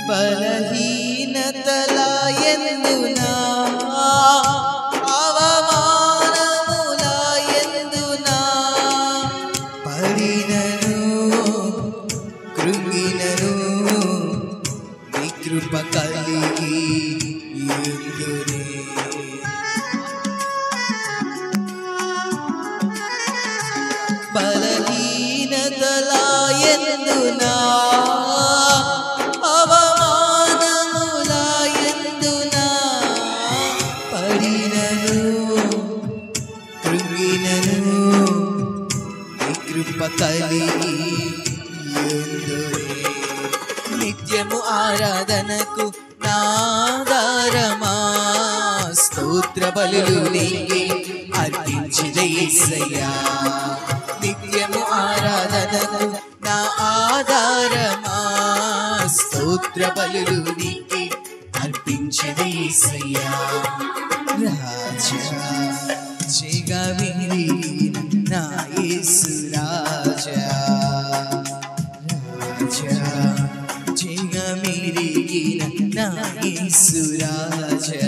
బలహీనతల యందునా అవమానముల యందునా పడినను కృంగినను నీ కృప కలిగి యుందునే. బలహీనతల యందునా అవమానముల యందునా పడినను కృంగినను నీ కృప కలిగి యుందునే. నిత్యము ఆరాధనకు నాదారమా స్తోత్ర బలులు నీకే అర్పించిన యేసయ్యా. నిత్యము ఆరాధనకు నా ఆధారమా స్తోత్ర బలులు నీకే అర్పించిన యేసయ్యా. రాజా జగమెరిగిన నా యేసు రాజా, రాజా జగమెరిగిన నా యేసు రాజా.